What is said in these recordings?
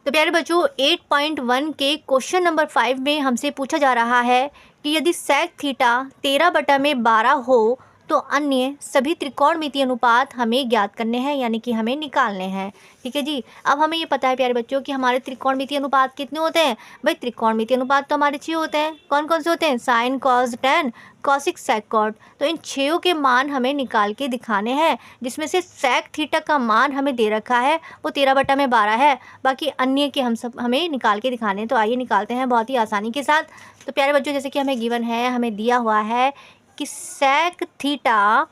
तो प्यारे बच्चों 8.1 के क्वेश्चन नंबर 5 में हमसे पूछा जा रहा है कि यदि सेक थीटा 13/12 हो तो अन्य सभी त्रिकोणमितीय अनुपात हमें ज्ञात करने हैं, यानी कि हमें निकालने हैं। ठीक है जी। अब हमें ये पता है प्यारे बच्चों कि हमारे त्रिकोणमितीय अनुपात कितने होते हैं। भाई त्रिकोणमितीय अनुपात तो हमारे 6 होते हैं। कौन कौन से होते हैं? साइन, कॉस, टेन, कॉसिक, सेक, कॉट। तो इन 6 के मान हमें निकाल के दिखाने हैं, जिसमें से सेक थीटा का मान हमें दे रखा है वो 13/12 है। बाकी अन्य के हमें निकाल के दिखाने हैं। तो आइए निकालते हैं बहुत ही आसानी के साथ। तो प्यारे बच्चों जैसे कि हमें गिवन है, हमें दिया हुआ है कि सेक थीटा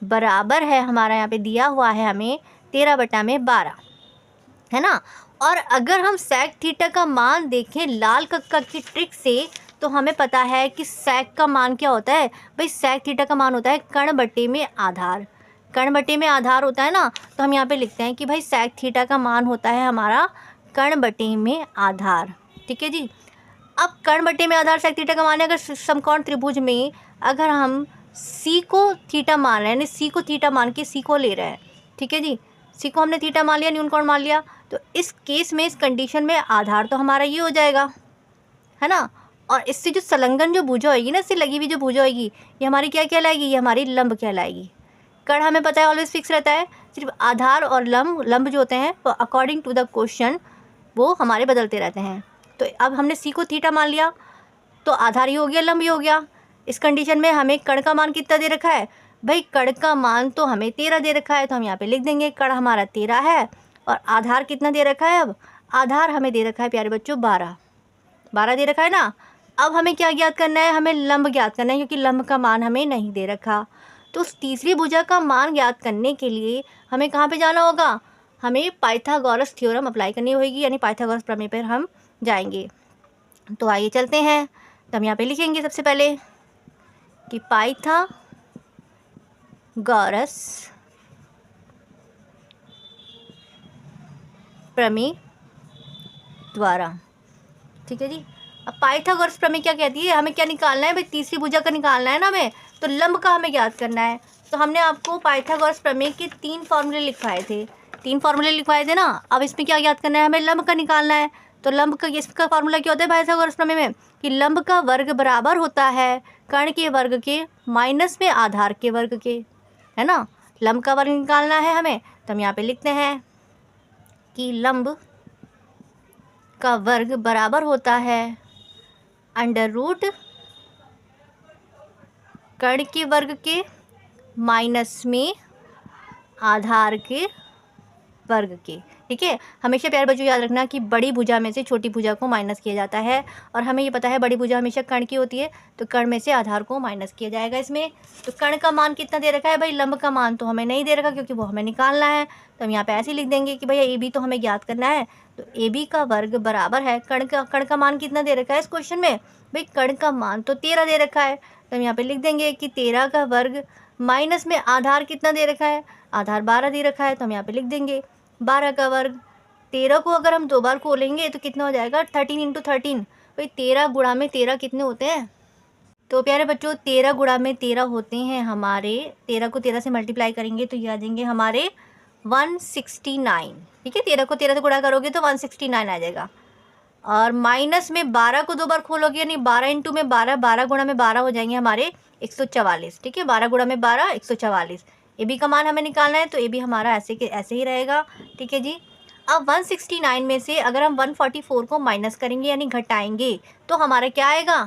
बराबर है, हमारा यहाँ पे दिया हुआ है हमें 13/12, है ना। और अगर हम सेक थीटा का मान देखें लाल कक्का की ट्रिक से, तो हमें पता है कि सेक का मान क्या होता है। भाई सेक थीटा का मान होता है कर्ण बटे में आधार। कर्ण बटे में आधार होता है ना, तो हम यहाँ पे लिखते हैं कि भाई सेक थीटा का मान होता है हमारा कर्ण बटे में आधार। ठीक है जी। अब कर्ण बटे में आधार सेक थीटा का मान है। अगर समकोण त्रिभुज में अगर हम सी को थीटा मान रहे हैं, यानी सी को थीटा मान के सी को ले रहे हैं, ठीक है जी, सी को हमने थीटा मान लिया, न्यून कोण मान लिया, तो इस केस में, इस कंडीशन में आधार तो हमारा ये हो जाएगा, है ना। और इससे जो संलग्न जो भुजा होगी ना, इससे लगी हुई जो भुजा होगी, ये हमारी क्या कहलाएगी? ये हमारी लंब कहलाएगी। कर्ण हमें पता है ऑलवेज फिक्स रहता है, सिर्फ आधार और लंब जो होते हैं वो अकॉर्डिंग टू द क्वेश्चन वो हमारे बदलते रहते हैं। तो अब हमने सी को थीटा मान लिया, तो आधार ही हो गया, लंब ही हो गया। इस कंडीशन में हमें कर्ण का मान कितना दे रखा है? भाई कर्ण का मान तो हमें 13 दे रखा है, तो हम यहाँ पे लिख देंगे कर्ण हमारा 13 है। और आधार कितना दे रखा है? अब आधार हमें दे रखा है प्यारे बच्चों 12 दे रखा है ना। अब हमें क्या ज्ञात करना है? हमें लंब ज्ञात करना है, क्योंकि लंब का मान हमें नहीं दे रखा। तो उस तीसरी भुजा का मान ज्ञात करने के लिए हमें कहाँ पे जाना होगा? हमें पाइथागोरस थ्योरम अप्लाई करनी होगी, यानी पाइथागोरस प्रमेय पर हम जाएंगे। तो आइए चलते हैं। तो हम यहाँ पे लिखेंगे सबसे पहले कि पाइथागोरस प्रमेय द्वारा। ठीक है जी। अब पाइथागोरस प्रमेय क्या कहती है? हमें क्या निकालना है भाई? तीसरी भुजा का निकालना है ना हमें, तो लंब का हमें ज्ञात करना है। तो हमने आपको पाइथागोरस प्रमेय के 3 फॉर्मूले लिखवाए थे, 3 फॉर्मूले लिखवाए थे ना। अब इसमें क्या ज्ञात करना है? हमें लंब का निकालना है। तो लंब का, इसका फॉर्मूला क्या होता है पाइथागोरस प्रमेय में? कि लंब का वर्ग बराबर होता है कर्ण के वर्ग के माइनस में आधार के वर्ग के, है ना। लंब का वर्ग निकालना है हमें, तो हम यहाँ पे लिखते हैं कि लंब का वर्ग बराबर होता है अंडर रूट कर्ण के वर्ग के माइनस में आधार के वर्ग के। ठीक है। हमेशा प्यारे बच्चों याद रखना कि बड़ी भुजा में से छोटी भुजा को माइनस किया जाता है, और हमें ये पता है बड़ी भुजा हमेशा कर्ण की होती है, तो कर्ण में से आधार को माइनस किया जाएगा इसमें। तो कर्ण का मान कितना दे रखा है? भाई लंब का मान तो हमें नहीं दे रखा, क्योंकि वो हमें निकालना है। तो हम यहाँ पे ऐसे लिख देंगे कि भैया ए बी तो हमें ज्ञात करना है, तो ए बी का वर्ग बराबर है कर्ण का मान कितना दे रखा है इस क्वेश्चन में? भाई कर्ण का मान तो 13 दे रखा है, तो हम यहाँ पे लिख देंगे कि 13 का वर्ग माइनस में आधार कितना दे रखा है? आधार 12 दे रखा है, तो हम यहाँ पे लिख देंगे 12 का वर्ग। 13 को अगर हम 2 बार खोलेंगे तो कितना हो जाएगा? 13 × 13। भाई 13 गुणा में 13 कितने होते हैं? तो प्यारे बच्चों 13 गुणा में 13 होते हैं हमारे, 13 को 13 से मल्टीप्लाई करेंगे तो ये आ जाएंगे हमारे 169। ठीक है। 13 को 13 से गुणा करोगे तो 169 आ जाएगा। और माइनस में 12 को 2 बार खोलोगे, यानी 12 × में 12, 12 गुणा में 12 हो जाएंगे हमारे 144। ठीक है। 12 गुणा में 12 144। ए बी का मान हमें निकालना है, तो ए बी हमारा ऐसे के ऐसे ही रहेगा। ठीक है जी। अब 169 में से अगर हम 144 को माइनस करेंगे, यानी घटाएंगे, तो हमारा क्या आएगा?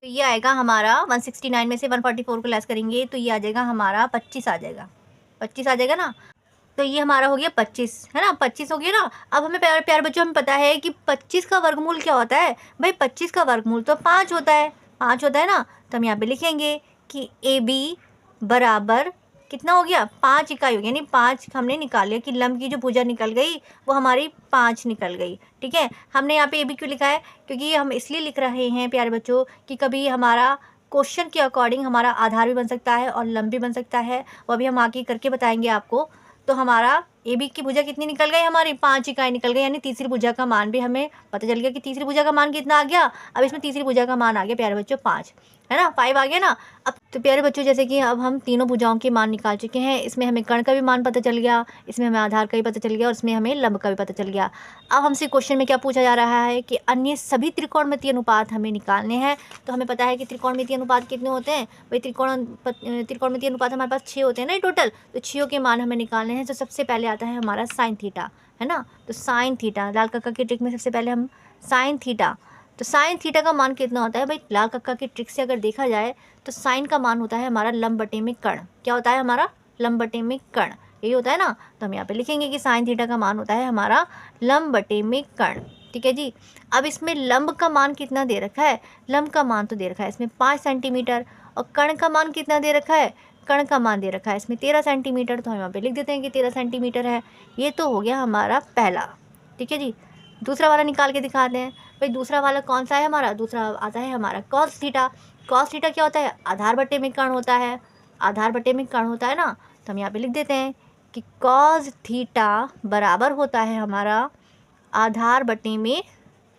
तो ये आएगा हमारा 169 में से 144 को लेस करेंगे तो ये आ जाएगा हमारा 25 आ जाएगा। 25 आ जाएगा ना। तो ये हमारा हो गया 25, है ना। 25 हो गया ना। अब हमें प्यारे बच्चों हमें पता है कि 25 का वर्गमूल क्या होता है? भाई 25 का वर्गमूल तो 5 होता है, 5 होता है ना। तो हम यहाँ पे लिखेंगे कि ए बी बराबर कितना हो गया? 5 इकाई हो गया, यानी 5 हमने निकाल लिया कि लंब की जो भुजा निकल गई वो हमारी 5 निकल गई। ठीक है। हमने यहाँ पे ए बी क्यों लिखा है? क्योंकि हम इसलिए लिख रहे हैं प्यारे बच्चों कि कभी हमारा क्वेश्चन के अकॉर्डिंग हमारा आधार भी बन सकता है और लंब भी बन सकता है, वो भी हम आगे करके बताएंगे आपको। तो हमारा ए बी की भुजा कितनी निकल गई हमारी, 5 इकाई निकल गई, यानी तीसरी भुजा का मान भी हमें पता चल गया कि तीसरी भुजा का मान कितना आ गया। अब इसमें तीसरी भुजा का मान आ गया प्यारे बच्चों 5, है ना, 5 आ गया ना। अब तो प्यारे बच्चों जैसे कि अब हम तीनों भुजाओं के मान निकाल चुके हैं, इसमें हमें कर्ण का भी मान पता चल गया, इसमें हमें आधार का भी पता चल गया और इसमें हमें लंब का भी पता चल गया। अब हमसे क्वेश्चन में क्या पूछा जा रहा है कि अन्य सभी त्रिकोणमितीय अनुपात हमें निकालने हैं। तो हमें पता है कि त्रिकोणमितीय अनुपात कितने होते हैं भाई, त्रिकोणमितीय अनुपात हमारे पास 6 होते हैं ना टोटल, तो 6 के मान हमें निकालने हैं। तो सबसे पहले आता है हमारा साइन थीटा, है ना, तो साइन थीटा, लाल कक्का की ट्रिक में सबसे पहले हम साइन थीटा, तो साइन थीटा का मान कितना होता है भाई, लाल कक्का की ट्रिक से अगर देखा जाए तो साइन का मान होता है हमारा लंब बटे में कर्ण। क्या होता है हमारा, लंब बटे में कर्ण, यही होता है ना। तो हम यहाँ पे लिखेंगे कि साइन थीटा का मान होता है हमारा लंब बटे में कर्ण, ठीक है जी। अब इसमें लंब का मान कितना दे रखा है, लंब का मान तो दे रखा है इसमें 5 सेंटीमीटर, और कर्ण का मान कितना दे रखा है, कर्ण का मान दे रखा है इसमें 13 सेंटीमीटर। तो हम यहाँ पे लिख देते हैं कि 13 सेंटीमीटर है। ये तो हो गया हमारा पहला, ठीक है जी। दूसरा वाला निकाल के दिखाते हैं भाई, दूसरा वाला कौन सा है हमारा, दूसरा आता है हमारा कॉस थीटा। कॉस थीटा क्या होता है, आधार बटे में कर्ण होता है, आधार बटे में कर्ण होता है ना। तो हम यहाँ पे लिख देते हैं कि कॉस थीटा बराबर होता है हमारा आधार बटे में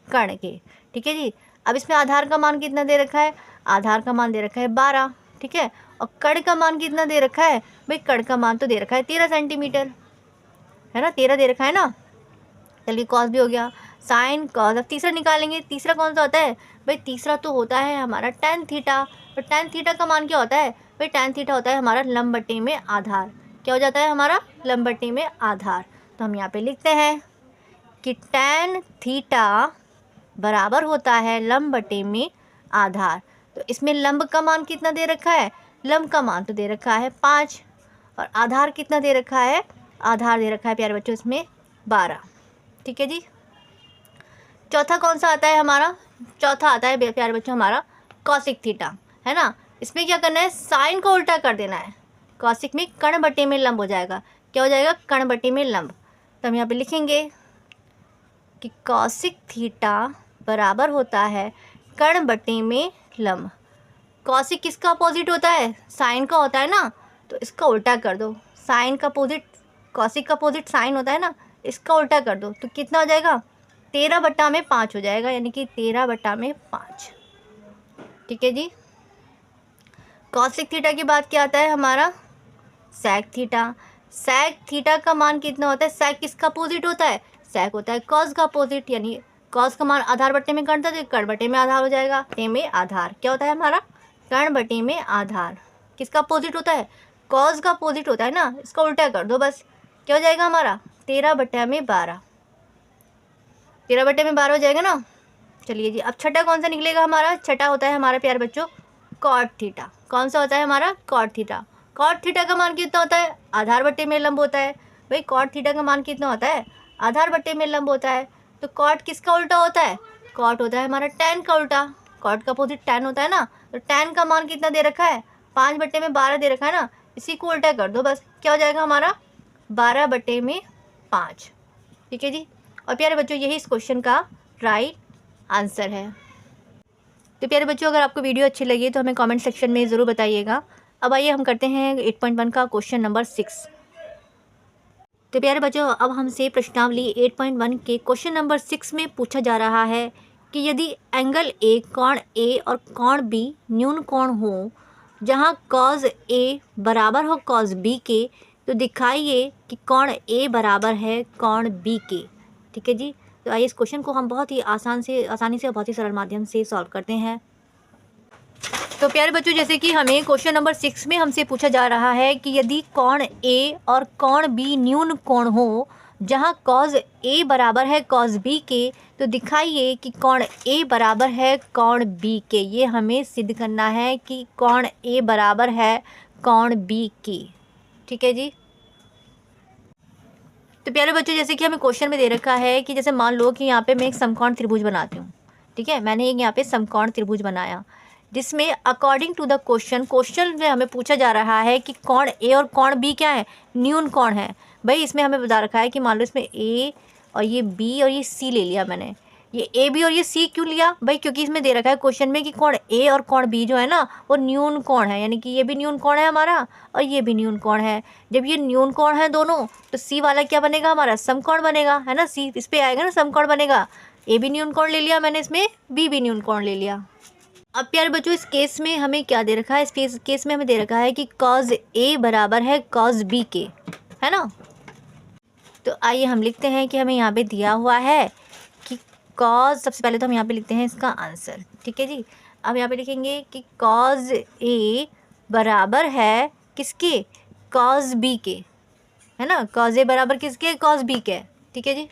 कर्ण के, ठीक है जी। अब इसमें आधार का मान कितना दे रखा है, आधार का मान दे रखा है 12, ठीक है, और कर्ण का मान कितना दे रखा है भाई, कर्ण का मान तो दे रखा है 13 सेंटीमीटर, है ना, 13 दे रखा है ना। चलिए कॉस भी हो गया, साइन कॉस। अब तीसरा निकालेंगे, तीसरा कौन सा होता है भाई, तीसरा तो होता है हमारा टेन थीटा। तो टेन थीटा का मान क्या होता है भाई, टेन थीटा होता है हमारा लंब बटे में आधार। क्या हो जाता है हमारा, लंब बटे में आधार। तो हम यहाँ पे लिखते हैं कि टेन थीटा बराबर होता है लंब बटे में आधार। तो इसमें लंब का मान कितना दे रखा है, लंब का मान तो दे रखा है 5, और आधार कितना दे रखा है, आधार दे रखा है प्यारे बच्चों इसमें 12, ठीक है जी। चौथा कौन सा आता है हमारा, चौथा आता है प्यारे बच्चों हमारा कॉसिक थीटा, है ना। इसमें क्या करना है, साइन को उल्टा कर देना है, कॉसिक में कर्ण बटे में लंब हो जाएगा। क्या हो जाएगा, कर्ण बटे में लंब। तो हम यहाँ पे लिखेंगे कि कॉसिक थीटा बराबर होता है कर्ण बटे में लंब। कॉसिक किसका अपोजिट होता है, साइन का होता है ना, तो इसका उल्टा कर दो, साइन का अपोजिट, कॉसिक का अपोजिट साइन होता है ना, इसका उल्टा कर दो तो कितना हो जाएगा, 13/5 हो जाएगा, यानी कि 13/5, ठीक है जी। कॉसिक थीटा के बाद क्या आता है हमारा सेक थीटा। सेक थीटा का मान कितना होता है, सेक किसका अपोजिट होता है, सेक होता है कॉस का अपोजिट, यानी कॉस का मान आधार बटे में कर्ण था तो कर्ण बटे में आधार हो जाएगा, बटे में आधार क्या होता है हमारा, कर्ण बटे में आधार। किसका अपोजिट होता है, कॉस का अपोजिट होता है ना, इसका उल्टा कर दो बस, क्या हो जाएगा हमारा 13/12, 13/12 हो जाएगा ना। चलिए जी, अब छठा कौन सा निकलेगा हमारा, छठा होता है हमारा प्यारे बच्चों कॉट थीटा। कौन सा होता है हमारा, कॉट थीटा। कॉट थीटा का मान कितना होता है, आधार बटे में लंब होता है भाई, कॉट थीटा का मान कितना होता है, आधार बटे में लंब होता है। तो कॉट किसका उल्टा होता है, कॉट होता है हमारा टैन का उल्टा, कॉट का अपोजिट टैन होता है ना। तो टैन का मान कितना दे रखा है, 5/12 दे रखा है ना, इसी को उल्टा कर दो बस, क्या हो जाएगा हमारा 12/5, ठीक है जी। और प्यारे बच्चों यही इस क्वेश्चन का राइट आंसर है। तो प्यारे बच्चों अगर आपको वीडियो अच्छी लगी तो हमें कमेंट सेक्शन में ज़रूर बताइएगा। अब आइए हम करते हैं 8.1 का क्वेश्चन नंबर 6। तो प्यारे बच्चों अब हमसे प्रश्नावली 8.1 के क्वेश्चन नंबर 6 में पूछा जा रहा है कि यदि एंगल ए, कोण ए और कोण बी न्यून कोण हो, जहां कॉस ए बराबर हो कॉस बी के, तो दिखाइए कि कोण ए बराबर है कोण बी के, ठीक है जी। तो आइए इस क्वेश्चन को हम बहुत ही आसानी से और बहुत ही सरल माध्यम से सॉल्व करते हैं। तो प्यारे बच्चों जैसे कि हमें क्वेश्चन नंबर 6 में हमसे पूछा जा रहा है कि यदि कोण ए और कोण बी न्यून कोण हो, जहां कॉस ए बराबर है कॉस बी के, तो दिखाइए कि कोण ए बराबर है कोण बी के। ये हमें सिद्ध करना है कि कोण ए बराबर है कोण बी की, ठीक है जी। तो प्यारे बच्चों जैसे कि हमें क्वेश्चन में दे रखा है कि जैसे मान लो कि यहाँ पे मैं एक समकोण त्रिभुज बनाती हूँ, ठीक है, मैंने एक यहाँ पे समकोण त्रिभुज बनाया, जिसमें अकॉर्डिंग टू द क्वेश्चन में हमें पूछा जा रहा है कि कोण ए और कोण बी क्या है, न्यून कोण है। भाई इसमें हमें बता रखा है कि मान लो इसमें ए और ये बी और ये सी ले लिया मैंने, ये ए बी और ये सी क्यों लिया भाई, क्योंकि इसमें दे रखा है क्वेश्चन में कि कोण ए और कोण बी जो है ना वो न्यून कोण है, यानी कि ये भी न्यून कोण है हमारा और ये भी न्यून कोण है। जब ये न्यून कोण है दोनों, तो सी वाला क्या बनेगा हमारा, समकोण बनेगा, है ना। सी इस पे आएगा ना, समकोण बनेगा। ए भी न्यून कोण ले लिया मैंने, इसमें बी भी न्यून कोण ले लिया। अब प्यारे बच्चों इस केस में हमें क्या दे रखा है, इस केस में हमें दे रखा है कि कॉज ए बराबर है कॉज बी के, है ना। तो आइए हम लिखते हैं कि हमें यहाँ पे दिया हुआ है कि कॉज, सबसे पहले तो हम यहाँ पे लिखते हैं इसका आंसर, ठीक है जी। अब यहाँ पे लिखेंगे कि कॉज ए बराबर है किसके, कॉज बी के, है ना। कॉज ए बराबर किसके, कॉज बी के, ठीक है जी।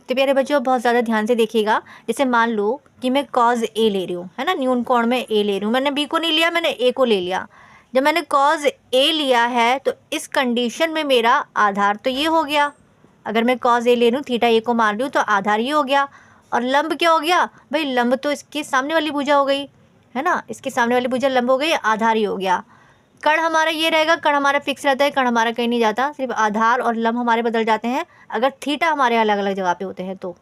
तो प्यारे बच्चों बहुत ज़्यादा ध्यान से देखिएगा। जैसे मान लो कि मैं कॉज ए ले रही हूँ, है ना, न्यून कोण में ए ले रही हूँ, मैंने बी को नहीं लिया, मैंने ए को ले लिया। जब मैंने कॉज ए लिया है तो इस कंडीशन में मेरा आधार तो ये हो गया। अगर मैं कॉज ए ले रही हूँ, थीटा ए को मान रही हूँ, तो आधार ये हो गया। और लंब क्या हो गया भाई, लंब तो इसके सामने वाली भुजा हो गई, है ना, इसके सामने वाली भुजा लंब हो गई, आधार ही हो गया। कण हमारा ये रहेगा, कण हमारा फिक्स रहता है, कण हमारा कहीं नहीं जाता, सिर्फ आधार और लंब हमारे बदल जाते हैं अगर थीटा हमारे अलग अलग जगह पे होते हैं। तो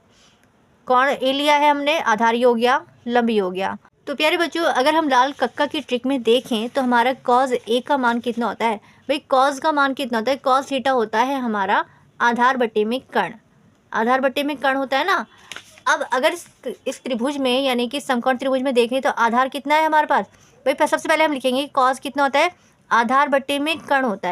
कोण ए लिया है हमने, आधार ही हो गया, लंब ही हो गया। तो प्यारे बच्चों अगर हम लाल कक्का की ट्रिक में देखें तो हमारा कॉज ए का मान कितना होता है भाई, कॉज का मान कितना होता है, कॉज थीटा होता है हमारा आधार बटे में कण, आधार बटे में कण होता है ना। अब अगर इस त्रिभुज में यानी कि समकोण त्रिभुज में देखें तो आधार कितना है हमारे पास भाई, सबसे पहले हम लिखेंगे कॉज कितना होता है, आधार बटे में कण होता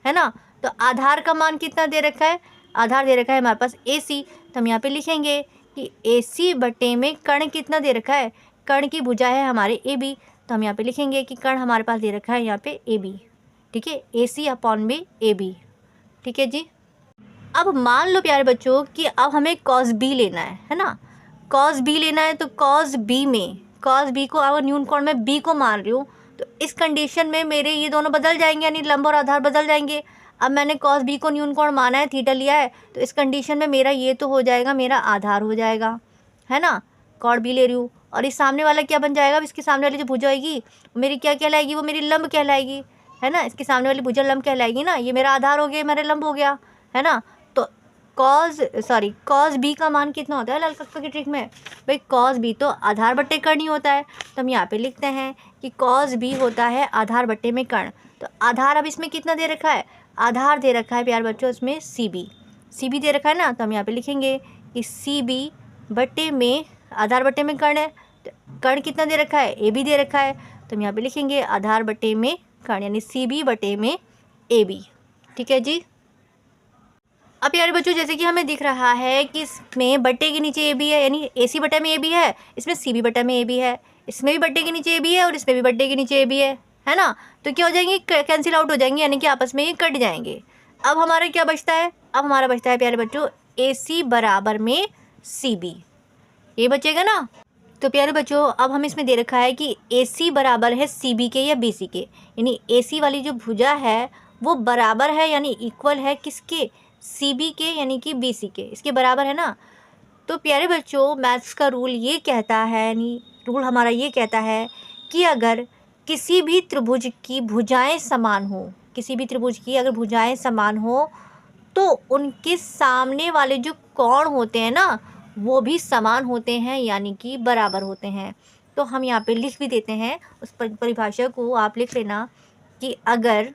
है ना। तो आधार का मान कितना दे रखा है, आधार दे रखा है हमारे पास ए सी, तो हम यहाँ पे लिखेंगे कि ए सी बटे में कण कितना दे रखा है, कण की भुजा है हमारे ए बी, तो हम यहाँ पे लिखेंगे कि कण हमारे पास दे रखा है यहाँ पे ए बी, ठीक है, ए सी अपॉन बी ए बी, ठीक है जी। अब मान लो प्यारे बच्चों कि अब हमें कॉस बी लेना है ना, कॉस बी लेना है। तो कॉस बी में, कॉस बी को अगर न्यून कोण में बी को मान रही हूँ तो इस कंडीशन में मेरे ये दोनों बदल जाएंगे, यानी लंब और आधार बदल जाएंगे। अब मैंने कॉस बी को न्यून कोण माना है, थीटा लिया है, तो इस कंडीशन में मेरा ये तो हो जाएगा, मेरा आधार हो जाएगा, है ना। कोण बी ले रही हूँ और इस सामने वाला क्या बन जाएगा, इसके सामने वाली जो भुजा होगी मेरी क्या कहलाएगी, वो मेरी लंब कहलाएगी, है ना। इसके सामने वाली भुजा लंब कहलाएगी ना, ये मेरा आधार हो गया, मेरा लंब हो गया, है ना। तो कॉस बी का मान कितना होता है लाल कक्का की ट्रिक में भाई, कॉस बी तो आधार बट्टे कण ही होता है। तो हम यहाँ पे लिखते हैं कि कॉस बी होता है आधार बट्टे में कण। तो आधार अब इसमें कितना दे रखा है, आधार दे रखा है प्यार बच्चों इसमें सी बी दे रखा है ना। तो हम यहाँ पे लिखेंगे कि सी बी बट्टे में, आधार बट्टे में कण है, तो कण कितना दे रखा है, ए बी दे रखा है, तो हम यहाँ पे लिखेंगे आधार बट्टे में कण, यानी सी बी बट्टे में ए बी, ठीक है जी। अब यार बच्चों जैसे कि हमें दिख रहा है कि इसमें बट्टे के नीचे ए बी है, यानी ए सी बटा में ए बी है, इसमें सी बी बटा में ए बी है, इसमें भी बट्टे के नीचे ए बी है और इसमें भी बट्टे के नीचे ए बी है ना। तो क्या हो जाएंगे, कैंसिल आउट हो जाएंगे, यानी कि आपस में ये कट जाएंगे। अब हमारा क्या बचता है, अब हमारा बचता है प्यारे बच्चों ए सी बराबर में सी बी, ये बचेगा ना। तो प्यारे बच्चों अब हम इसमें दे रखा है कि ए सी बराबर है सी बी के या बी सी के, यानी ए सी वाली जो भुजा है वो बराबर है, यानी इक्वल है किसके, सी बी के, यानी कि बी सी के, इसके बराबर है ना। तो प्यारे बच्चों मैथ्स का रूल ये कहता है, यानी रूल हमारा ये कहता है कि अगर किसी भी त्रिभुज की भुजाएं समान हो, किसी भी त्रिभुज की अगर भुजाएं समान हो तो उनके सामने वाले जो कोण होते हैं ना वो भी समान होते हैं, यानी कि बराबर होते हैं। तो हम यहाँ पे लिख भी देते हैं उस परिभाषा को, आप लिख लेना कि अगर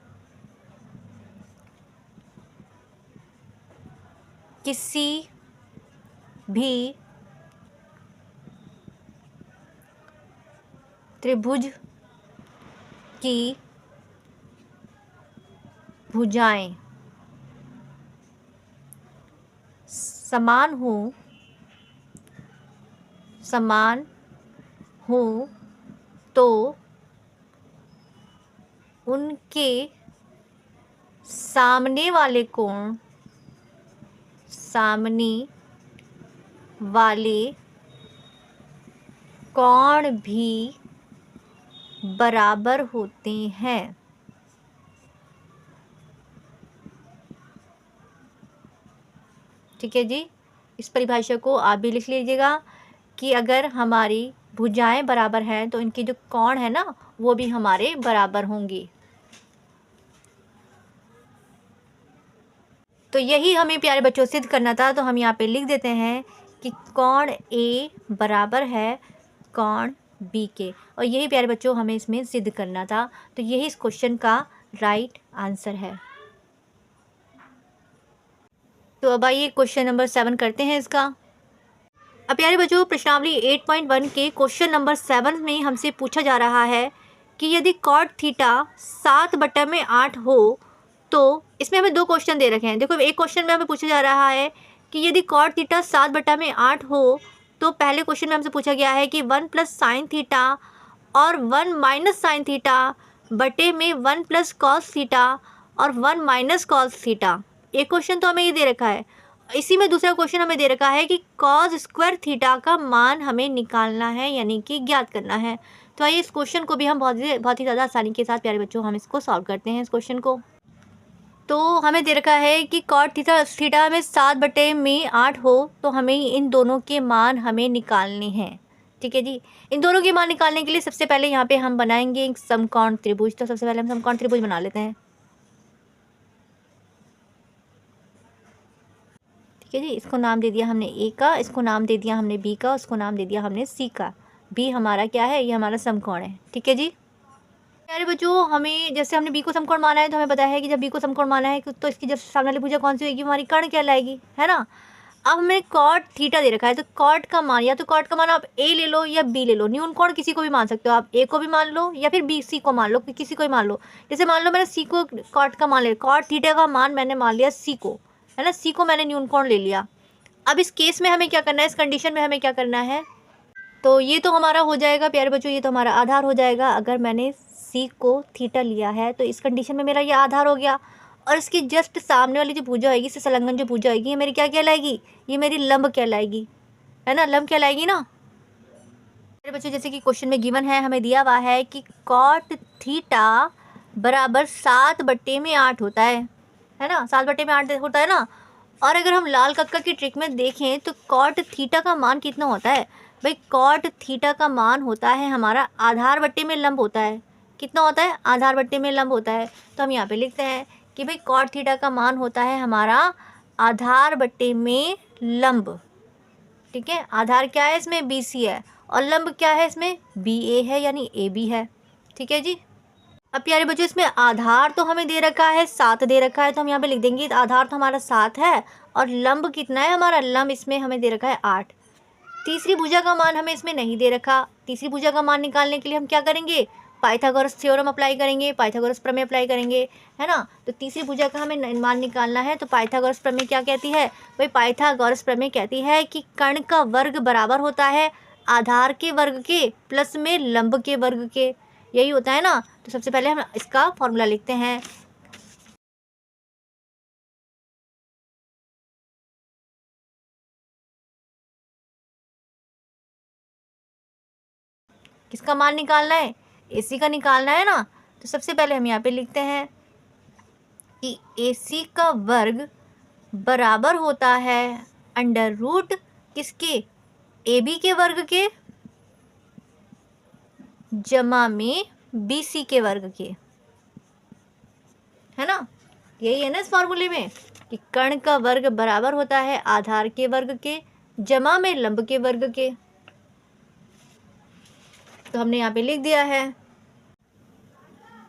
किसी भी त्रिभुज की भुजाएं समान हो तो उनके सामने वाले कोण भी बराबर होते हैं। ठीक है जी, इस परिभाषा को आप भी लिख लीजिएगा कि अगर हमारी भुजाएं बराबर हैं तो इनकी जो कोण है ना वो भी हमारे बराबर होंगी। तो यही हमें प्यारे बच्चों सिद्ध करना था। तो हम यहाँ पे लिख देते हैं कि कोण ए बराबर है कोण बी के, और यही प्यारे बच्चों हमें इसमें सिद्ध करना था। तो यही इस क्वेश्चन का राइट आंसर है। तो अब आइए क्वेश्चन नंबर 7 करते हैं इसका। अब प्यारे बच्चों प्रश्नावली 8.1 के क्वेश्चन नंबर 7 में हमसे पूछा जा रहा है कि यदि कॉट थीटा 7/8 हो, तो इसमें हमें 2 क्वेश्चन दे रखे हैं। देखो एक क्वेश्चन में हमें पूछा जा रहा है कि यदि कॉट थीटा 7/8 हो, तो पहले क्वेश्चन में हमसे पूछा गया है कि 1 प्लस साइन थीटा और 1 माइनस साइन थीटा बटे में 1 प्लस कॉस थीटा और 1 माइनस कॉस थीटा। एक क्वेश्चन तो हमें ये दे रखा है। इसी में दूसरा क्वेश्चन हमें दे रखा है कि कॉस स्क्वायर थीटा का मान हमें निकालना है, यानी कि ज्ञात करना है। तो आइए इस क्वेश्चन को भी हम बहुत ही ज़्यादा आसानी के साथ प्यारे बच्चों हम इसको सॉल्व करते हैं इस क्वेश्चन को। तो हमें दे रखा है कि कॉट थीटा में 7/8 हो, तो हमें इन दोनों के मान हमें निकालने हैं। ठीक है जी। इन दोनों के मान निकालने के लिए सबसे पहले यहाँ पे हम बनाएंगे एक समकोण त्रिभुज। तो सबसे पहले हम समकोण त्रिभुज बना लेते हैं। ठीक है जी। इसको नाम दे दिया हमने ए का, इसको नाम दे दिया हमने बी का, उसको नाम दे दिया हमने सी का। बी हमारा क्या है, ये हमारा समकोण है। ठीक है जी। प्यारे बच्चों हमें जैसे हमने बी को समकोण माना है, तो हमें पता है कि जब बी को समकोण माना है तो इसकी जब सामने वाली भुजा कौन सी होगी, हमारी कर्ण कहलाएगी, है ना। अब हमें कॉट थीटा दे रखा है, तो कॉट का मान, या तो कॉट का मान आप ए ले लो या बी ले लो। न्यून कोण किसी को भी मान सकते हो आप, ए को भी मान लो या फिर बी सी को मान लो, किसी को भी मान लो। जैसे मान लो मैंने सी को कॉट का मान लिया, कॉट थीटा का मान मैंने मान लिया सी को, है ना, सी को मैंने न्यून कोण ले लिया। अब इस केस में हमें क्या करना है, इस कंडीशन में हमें क्या करना है, तो ये तो हमारा हो जाएगा प्यारे बच्चों, ये तो हमारा आधार हो जाएगा। अगर मैंने सी को थीटा लिया है तो इस कंडीशन में मेरा ये आधार हो गया, और इसकी जस्ट सामने वाली जो भुजा होगी, इससे संलग्न जो भुजा होगी, ये मेरी क्या कहलाएगी, ये मेरी लंब कहलाएगी, है ना, लंब कहलाएगी ना। मेरे बच्चों जैसे कि क्वेश्चन में गिवन है, हमें दिया हुआ है कि कॉट थीटा बराबर 7/8 होता है ना, 7/8 होता है ना। और अगर हम लाल कक्का की ट्रिक में देखें तो कॉट थीटा का मान कितना होता है भाई, कॉट थीटा का मान होता है हमारा आधार बट्टे में लंब होता है। कितना होता है, आधार बट्टे में लंब होता है। तो हम यहाँ पे लिखते हैं कि भाई कॉट थीटा का मान होता है हमारा आधार बट्टे में लंब। ठीक है, आधार क्या है इसमें, बी सी है, और लंब क्या है इसमें, बी ए है, यानी ए बी है। ठीक है जी। अब प्यारे बच्चों इसमें आधार तो हमें दे रखा है 7 दे रखा है, तो हम यहाँ पे लिख देंगे आधार तो हमारा 7 है, और लंब कितना है हमारा, लंब इसमें हमें दे रखा है 8। तीसरी भुजा का मान हमें इसमें नहीं दे रखा। तीसरी भुजा का मान निकालने के लिए हम क्या करेंगे, पाइथागोरस थ्योरम अप्लाई करेंगे, पाइथागोरस प्रमेय अप्लाई करेंगे, है ना। तो तीसरी भुजा का हमें मान निकालना है, तो पाइथागोरस प्रमेय क्या कहती है भाई, पाइथागोरस प्रमेय कहती है कि कर्ण का वर्ग बराबर होता है आधार के वर्ग के प्लस में लंब के वर्ग के, यही होता है ना। तो सबसे पहले हम इसका फॉर्मूला लिखते हैं। किसका मान निकालना है, AC का निकालना है ना। तो सबसे पहले हम यहाँ पे लिखते हैं कि AC का वर्ग बराबर होता है अंडर रूट किसके, AB के वर्ग के जमा में BC के वर्ग के, है ना। यही है ना इस फॉर्मूले में कि कर्ण का वर्ग बराबर होता है आधार के वर्ग के जमा में लंब के वर्ग के। तो हमने यहाँ पे लिख दिया है।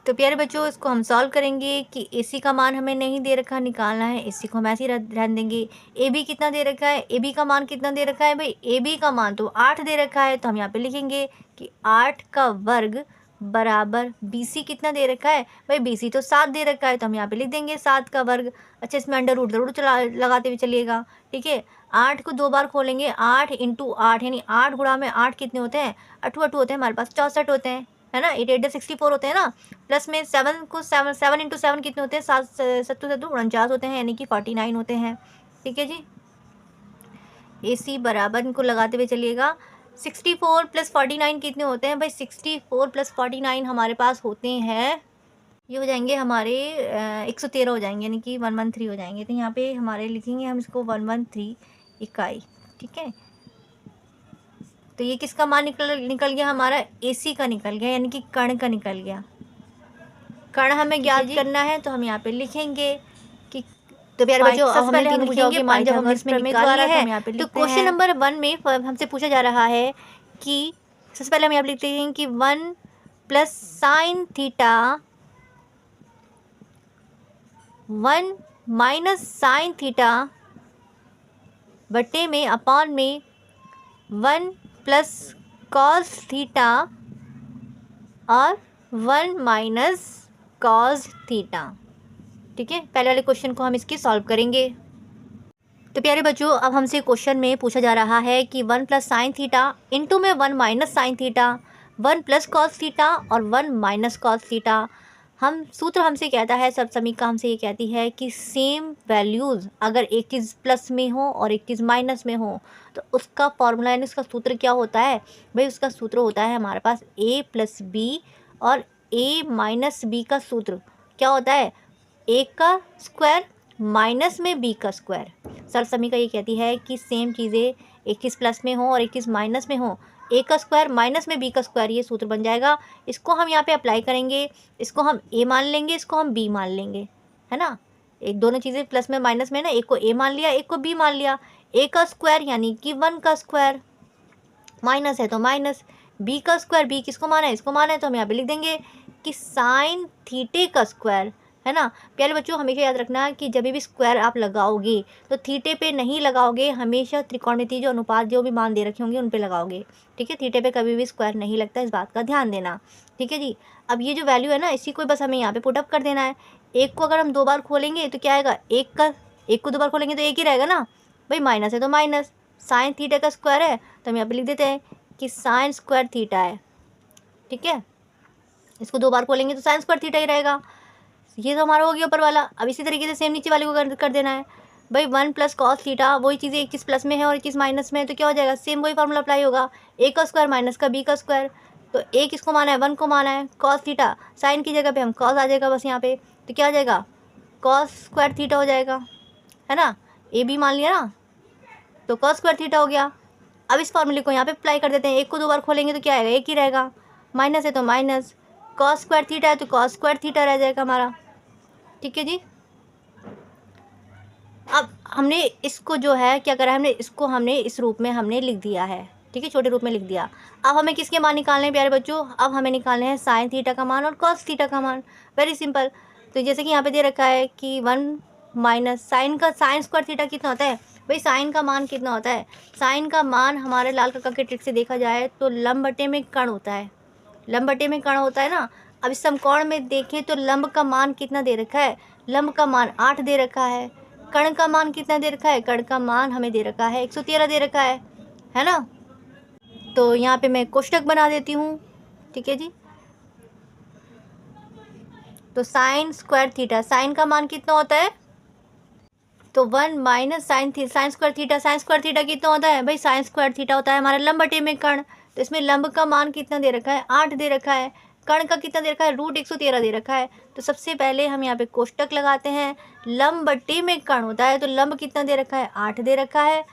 तो प्यारे बच्चों इसको हम सॉल्व करेंगे कि AC का मान हमें नहीं दे रखा, निकालना है। AC को हम ऐसे ही रहने देंगे। AB कितना दे रखा है, AB का मान कितना दे रखा है भाई, AB का मान तो 8 दे रखा है। तो हम यहाँ पे लिखेंगे कि 8 का वर्ग बराबर BC कितना दे रखा है भाई, BC तो 7 दे रखा है। तो हम यहाँ पे लिख देंगे 7 का वर्ग। अच्छा, इसमें अंडर रूट ज़रूर लगाते हुए चलिएगा। ठीक है, 8 को 2 बार खोलेंगे, 8 × 8 यानी 8 गुणा में 8 कितने होते हैं, 8 होते हैं हमारे पास, 64 होते हैं, है ना। 8 8 64 होते हैं ना, प्लस में 7 को 7 × 7 कितने होते हैं, 7 7 49 होते हैं, यानी कि 49 होते हैं। ठीक है जी। AC बराबर इनको लगाते हुए चलिएगा। 64 + 49 कितने होते हैं भाई, 64 + 49 हमारे पास होते हैं, ये हो जाएंगे हमारे 113 हो जाएंगे, यानी कि 113 हो जाएंगे। तो यहाँ पे हमारे लिखेंगे हम इसको 113 इकाई। ठीक है, तो ये किसका मान निकल गया हमारा, AC का निकल गया, यानी कि कर्ण का निकल गया। कर्ण हमें ज्ञात करना है, तो हम यहाँ पे लिखेंगे कि तो प्यारे बच्चों, अब हमने तीनों लिखेंगे भुजाओं के मान जब हमने इसमें निकाल लिया है, तो क्वेश्चन नंबर 1 में हमसे पूछा जा रहा है कि सबसे पहले हम यहाँ पे लिखते हैं कि 1 plus sine theta 1 minus sine theta बटे में अपॉन में 1 प्लस कॉस थीटा और 1 माइनस कॉस थीटा। ठीक है, पहले वाले क्वेश्चन को हम इसकी सॉल्व करेंगे। तो प्यारे बच्चों, अब हमसे क्वेश्चन में पूछा जा रहा है कि 1 प्लस साइन थीटा इंटू में 1 minus sine theta, 1 plus cos theta और 1 माइनस कॉस थीटा। हम सूत्र हमसे कहता है, सब समीका हमसे ये कहती है कि सेम वैल्यूज़ अगर एक चीज़ प्लस में हो और एक चीज़ माइनस में हो तो उसका फॉर्मूला यानी उसका सूत्र क्या होता है भाई? उसका सूत्र होता है हमारे पास a प्लस बी और a माइनस बी का सूत्र क्या होता है? a का स्क्वायर माइनस में b का स्क्वायर। सर समीका ये कहती है कि सेम चीज़ें एक चीज़ प्लस में हो और एक चीज़ माइनस में हो, a का स्क्वायर माइनस में b का स्क्वायर, ये सूत्र बन जाएगा। इसको हम यहाँ पे अप्लाई करेंगे, इसको हम a मान लेंगे, इसको हम b मान लेंगे, है ना। एक दोनों चीज़ें प्लस में माइनस में ना, एक को a मान लिया, एक को b मान लिया। a का स्क्वायर यानी कि 1 का स्क्वायर, माइनस है तो माइनस, b का स्क्वायर, b किसको माना है? इसको माना है, तो हम यहाँ पे लिख देंगे कि साइन थीटे का स्क्वायर, है ना। प्यारे बच्चों, हमेशा याद रखना कि जब भी स्क्वायर आप लगाओगे तो थीटे पे नहीं लगाओगे, हमेशा त्रिकोणमितीय जो अनुपात जो भी मान दे रखे होंगे उन पे लगाओगे। ठीक है, थीटे पे कभी भी स्क्वायर नहीं लगता, इस बात का ध्यान देना। ठीक है जी। अब ये जो वैल्यू है ना, इसी को बस हमें यहाँ पे पुटअप कर देना है। एक को अगर हम 2 बार खोलेंगे तो क्या आएगा? एक को 2 बार खोलेंगे तो एक ही रहेगा ना भाई, माइनस है तो माइनस, साइन थीटा का स्क्वायर है तो हम यहाँ पे लिख देते हैं कि साइन स्क्वायर थीटा है। ठीक है, इसको 2 बार खोलेंगे तो साइन स्क्वायर थीटा ही रहेगा। ये तो हमारा हो गया ऊपर वाला। अब इसी तरीके से सेम नीचे वाले को कर देना है भाई। 1 प्लस कॉस थीटा, वही चीज़ें एक चीज़ प्लस में है और एक चीज़ माइनस में है तो क्या हो जाएगा? सेम वही फार्मूला अप्लाई होगा, a का स्क्वायर माइनस का b का स्क्वायर। तो a किसको माना है? 1 को माना है। कॉस थीटा, साइन की जगह पे हम कॉस आ जाएगा बस यहाँ पे, तो क्या हो जाएगा? कॉस स्क्वायर थीटा हो जाएगा, है ना। a b मान लिया ना, तो कॉस स्क्वायर थीटा हो गया। अब इस फॉर्मूले को यहाँ पे अप्लाई कर देते हैं। एक को 2 बार खोलेंगे तो क्या आएगा? एक ही रहेगा, माइनस है तो माइनस, कॉस स्क्वायर थीटा है तो कॉस स्क्वायर थीटा रह जाएगा हमारा। ठीक है जी। अब हमने इसको जो है क्या करा है, हमने इस रूप में हमने लिख दिया है। ठीक है, छोटे रूप में लिख दिया। अब हमें किसके मान निकालने हैं प्यारे बच्चों? अब हमें निकालने हैं साइन थीटा का मान और कॉस थीटा का मान। Very simple. तो जैसे कि यहाँ पे दे रखा है कि 1 माइनस साइन स्क्वायर थीटा कितना होता है भाई? साइन का मान कितना होता है? साइन का मान हमारे लाल काका के ट्रिक से देखा जाए तो लंब बटे में कर्ण होता है, लंब बटे में कर्ण होता है ना। अब इस समकोण में देखें तो लंब का मान कितना दे रखा है? लंब का मान 8 दे रखा है। कर्ण का मान कितना दे रखा है? कर्ण का मान हमें दे रखा है 113 दे रखा है ना। तो यहाँ पे मैं कोष्टक बना देती हूँ। ठीक है जी। तो साइन स्क्वायर थीटा, साइन का मान कितना होता है? तो 1 minus sine square theta, sine square theta कितना होता है भाई? साइन स्क्वायर थीटा होता है हमारा लंब बटे में कर्ण। तो इसमें लंब का मान कितना दे रखा है? 8 दे रखा है। कर्ण का कितना दे रखा है? √113 दे रखा है। तो सबसे पहले हम यहाँ पे कोष्टक लगाते हैं। लंब बटे में कर्ण होता है तो लंब कितना दे रखा है? 8 दे रखा है।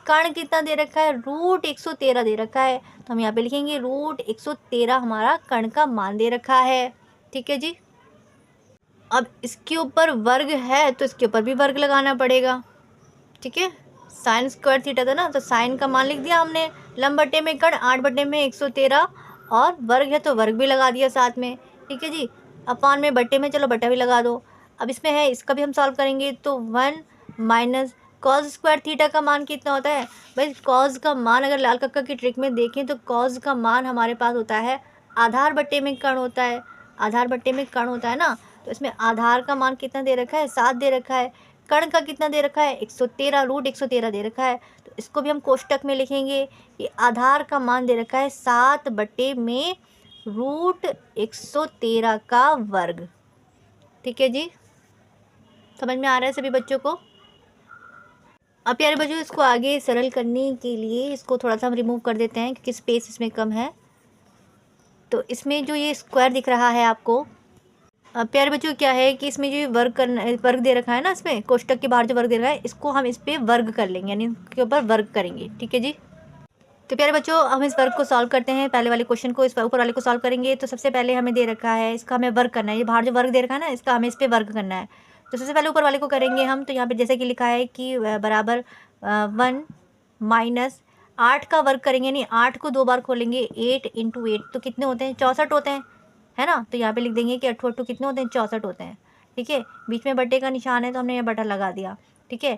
कर्ण कितना दे रखा है? √113 दे रखा है। तो हम यहाँ पे लिखेंगे √113 हमारा कर्ण का मान दे रखा है। ठीक है जी। अब इसके ऊपर वर्ग है तो इसके ऊपर भी वर्ग लगाना पड़ेगा। ठीक है, साइन स्क्वायर थीटा था ना, तो साइन का मान लिख दिया हमने, लंब बटे में कर्ण 8 बटे में 113 और वर्ग है तो वर्ग भी लगा दिया साथ में। ठीक है जी। अपान में बटे में चलो बटा भी लगा दो। अब इसमें है, इसका भी हम सॉल्व करेंगे तो 1 माइनस कॉस स्क्वायर थीटा का मान कितना होता है भाई? कॉस का मान अगर लाल कक्का की ट्रिक में देखें तो कॉस का मान हमारे पास होता है आधार बटे में कर्ण होता है, आधार बटे में कर्ण होता है ना। तो इसमें आधार का मान कितना दे रखा है? 7 दे रखा है। कर्ण का कितना दे रखा है? 113, √113 दे रखा है। तो इसको भी हम कोष्टक में लिखेंगे कि आधार का मान दे रखा है 7 बटे में √113 का वर्ग। ठीक है जी, समझ में आ रहा है सभी बच्चों को? अब प्यारे बच्चों, इसको आगे सरल करने के लिए इसको थोड़ा सा हम रिमूव कर देते हैं क्योंकि स्पेस इसमें कम है। तो इसमें जो ये स्क्वायर दिख रहा है आपको, प्यारे बच्चों क्या है कि इसमें जो वर्ग दे रखा है ना, इसमें कोष्टक के बाहर जो वर्ग दे रखा है इसको हम इस पर वर्ग कर लेंगे, यानी इसके ऊपर वर्ग करेंगे। ठीक है जी। तो प्यारे बच्चों, हम इस वर्ग को सॉल्व करते हैं। पहले वाले क्वेश्चन को इस ऊपर वाले को सॉल्व करेंगे। तो सबसे पहले हमें दे रखा है, इसका हमें वर्ग करना है। ये बाहर जो वर्ग दे रखा है ना, इसका हमें इस पर वर्ग करना है। तो सबसे पहले ऊपर वाले को करेंगे हम, तो यहाँ पे जैसे कि लिखा है कि बराबर 1 माइनस 8 का वर्ग करेंगे, यानी 8 को 2 बार खोलेंगे, 8 इंटू 8 तो कितने होते हैं, 64 होते हैं, है ना। तो यहाँ पे लिख देंगे कि 8 कितने होते हैं, 64 होते हैं। ठीक है, बीच में बट्टे का निशान है तो हमने ये बटा लगा दिया। ठीक है,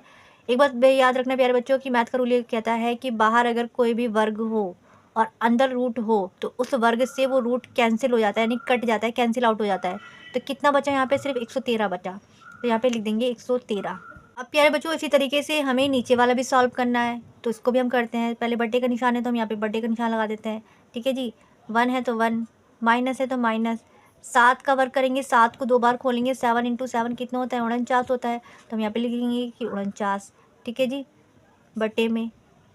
एक बात याद रखना प्यारे बच्चों कि मैथ का रूल ये कहता है कि बाहर अगर कोई भी वर्ग हो और अंदर रूट हो तो उस वर्ग से वो रूट कैंसिल हो जाता है, यानी कट जाता है, कैंसिल आउट हो जाता है। तो कितना बचा यहाँ पे, सिर्फ 113 बचा, तो यहाँ पे लिख देंगे 113। अब प्यारे बच्चों इसी तरीके से हमें नीचे वाला भी सॉल्व करना है, तो इसको भी हम करते हैं। पहले बट्टे का निशान है तो हम यहाँ पे बट्टे का निशान लगा देते हैं। ठीक है जी, 1 है तो 1, माइनस है तो माइनस, 7 का वर्ग करेंगे, 7 को 2 बार खोलेंगे, 7 इंटू 7 कितना होता है, 49 होता है, तो हम यहाँ पे लिखेंगे कि 49। ठीक है जी, बटे में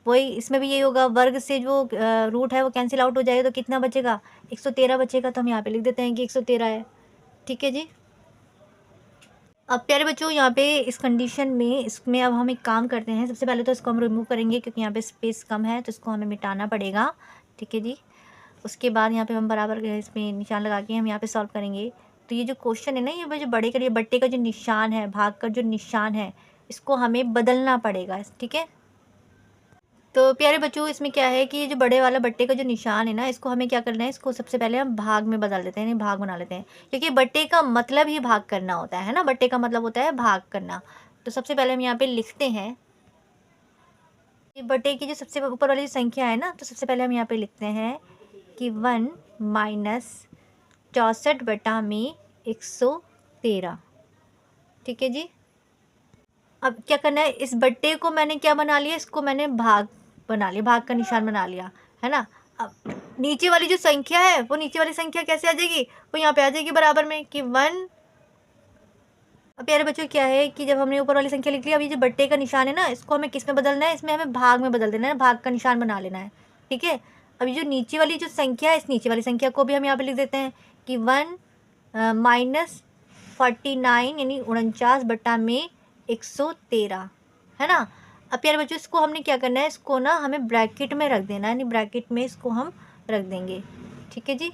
वही इसमें भी यही होगा, वर्ग से जो रूट है वो कैंसिल आउट हो जाएगा, तो कितना बचेगा, 113 बचेगा, तो हम यहाँ पे लिख देते हैं कि 113 है। ठीक है जी, अब प्यारे बच्चों यहाँ पे इस कंडीशन में इसमें अब हम एक काम करते हैं, सबसे पहले तो इसको हम रिमूव करेंगे क्योंकि यहाँ पे स्पेस कम है, तो इसको हमें मिटाना पड़ेगा। ठीक है जी, उसके बाद यहाँ पे हम बराबर इसमें निशान लगा के हम यहाँ पे सॉल्व करेंगे। तो ये जो क्वेश्चन है ना, ये जो बड़े के लिए बट्टे का जो निशान है, भाग का जो निशान है, इसको हमें बदलना पड़ेगा। ठीक है, तो प्यारे बच्चों इसमें क्या है कि ये जो बड़े वाला बट्टे का जो निशान है ना, इसको हमें क्या करना है, इसको सबसे पहले हम भाग में बदल देते हैं, यानी भाग बना लेते हैं, क्योंकि बट्टे का मतलब ही भाग करना होता है ना, बट्टे का मतलब होता है भाग करना। तो सबसे पहले हम यहाँ पे लिखते हैं कि बट्टे की जो सबसे ऊपर वाली संख्या है ना, तो सबसे पहले हम यहाँ पे लिखते हैं कि 1 माइनस 64 बटा में 113। ठीक है जी, अब क्या करना है, इस बट्टे को मैंने क्या बना लिया, इसको मैंने भाग बना लिया, भाग का निशान बना लिया, है ना। अब नीचे वाली जो संख्या है वो नीचे वाली संख्या कैसे आ जाएगी, वो यहाँ पे आ जाएगी बराबर में कि 1। अब प्यारे बच्चों क्या है कि जब हमने ऊपर वाली संख्या लिख ली, अब ये जो बट्टे का निशान है ना, इसको हमें किस में बदलना है, इसमें हमें भाग में बदल देना है, भाग का निशान बना लेना है। ठीक है, अब ये जो नीचे वाली जो संख्या है, इस नीचे वाली संख्या को भी हम यहाँ पे लिख देते हैं कि 1 माइनस 49 यानी 49 बटा में 113, है ना। अब प्यारे बच्चों इसको हमने क्या करना है, इसको ना हमें ब्रैकेट में रख देना है, यानी ब्रैकेट में इसको हम रख देंगे। ठीक है जी,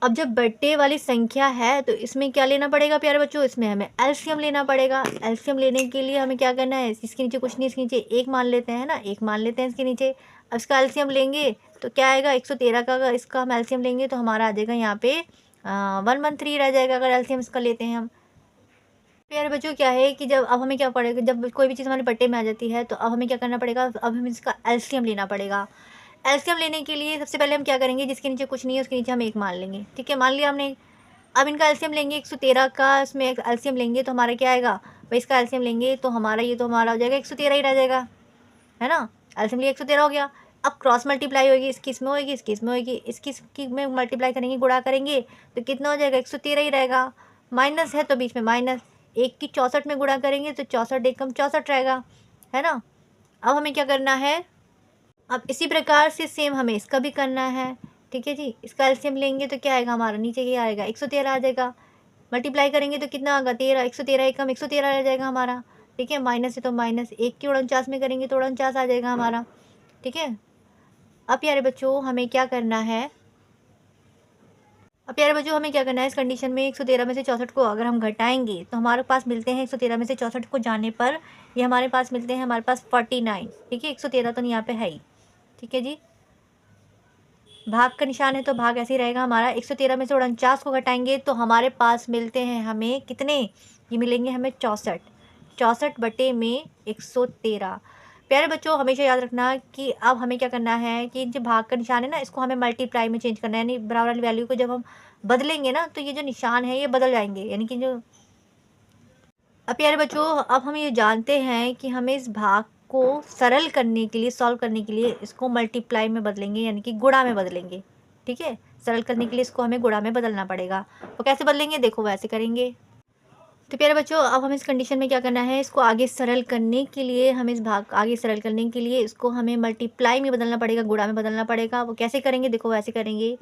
अब जब बट्टे वाली संख्या है तो इसमें क्या लेना पड़ेगा प्यारे बच्चों, इसमें हमें एलसीएम लेना पड़ेगा। एलसीएम लेने के लिए हमें क्या करना है, इसके नीचे कुछ नहीं, इसके नीचे 1 मान लेते हैं ना, 1 मान लेते हैं इसके नीचे। अब इसका एलसीएम लेंगे तो क्या आएगा, 113 का अगर इसका हम एलसीएम लेंगे तो हमारा आ जाएगा यहाँ पे 113 रह जाएगा, अगर एलसीएम इसका लेते हैं हम। प्यारे बच्चों क्या है कि जब अब हमें क्या पड़ेगा, जब कोई भी चीज़ हमारे बट्टे में आ जाती है तो अब हमें क्या करना पड़ेगा, अब हमें इसका एलसीएम लेना पड़ेगा। एलसीएम लेने के लिए सबसे पहले हम क्या करेंगे, जिसके नीचे कुछ नहीं है उसके नीचे हम 1 मान लेंगे। ठीक है, मान लिया हमने। अब इनका एलसीएम लेंगे, 113 का इसमें एलसीएम लेंगे तो हमारा क्या आएगा भाई, इसका एलसीएम लेंगे तो हमारा ये तो हमारा हो जाएगा 113 ही रह जाएगा, है ना। एलसीएम लिया 113 हो गया। अब क्रॉस मल्टीप्लाई होगी, इसकी इसमें होगी, इसकी इसमें होगी, इसकी में मल्टीप्लाई करेंगे, गुणा करेंगे तो कितना हो जाएगा, 113 ही रहेगा। माइनस है तो बीच में माइनस, 1 की 64 में गुणा करेंगे तो 64 1 कम 64 रहेगा, है ना। अब हमें क्या करना है, अब इसी प्रकार से सेम हमें इसका भी करना है। ठीक है जी, इसका एलसीएम लेंगे तो क्या आएगा हमारा, नीचे क्या आएगा, 113 आ जाएगा। मल्टीप्लाई करेंगे तो कितना आएगा, 13, 113 एकम 113 रह जाएगा हमारा। ठीक है, माइनस है तो माइनस, 1 की 49 में करेंगे तो 49 आ जाएगा हमारा। ठीक है, अब प्यारे बच्चों हमें क्या करना है, अब प्यारे बच्चों हमें क्या करना है, इस कंडीशन में 113 में से 64 को अगर हम घटाएंगे तो हमारे पास मिलते हैं 113 में से 64 को जाने पर ये हमारे पास मिलते हैं, हमारे पास 49। ठीक है, 113 तो यहाँ पे है ही। ठीक है जी, भाग का निशान है तो भाग ऐसे ही रहेगा हमारा। 113 में से 49 को घटाएंगे तो हमारे पास मिलते हैं हमें कितने, ये मिलेंगे हमें 64, 64 बटे में 113। प्यारे बच्चों हमेशा याद रखना कि अब हमें क्या करना है कि जो भाग का निशान है ना, इसको हमें मल्टीप्लाई में चेंज करना है, यानी बराबर वाली वैल्यू को जब हम बदलेंगे ना तो ये जो निशान है ये बदल जाएंगे, यानी कि जो। अब प्यारे बच्चों अब हम ये जानते हैं कि हमें इस भाग को सरल करने के लिए, सॉल्व करने के लिए इसको मल्टीप्लाई में बदलेंगे, यानी कि गुणा में बदलेंगे। ठीक है, सरल करने के लिए इसको हमें गुणा में बदलना पड़ेगा। वो कैसे बदलेंगे, देखो वैसे करेंगे। तो प्यारे बच्चों अब हम इस कंडीशन में क्या करना है, इसको आगे सरल करने के लिए, हम इस भाग आगे सरल करने के लिए इसको हमें मल्टीप्लाई में बदलना पड़ेगा, गुणा में बदलना पड़ेगा। वो कैसे करेंगे, देखो वैसे करेंगे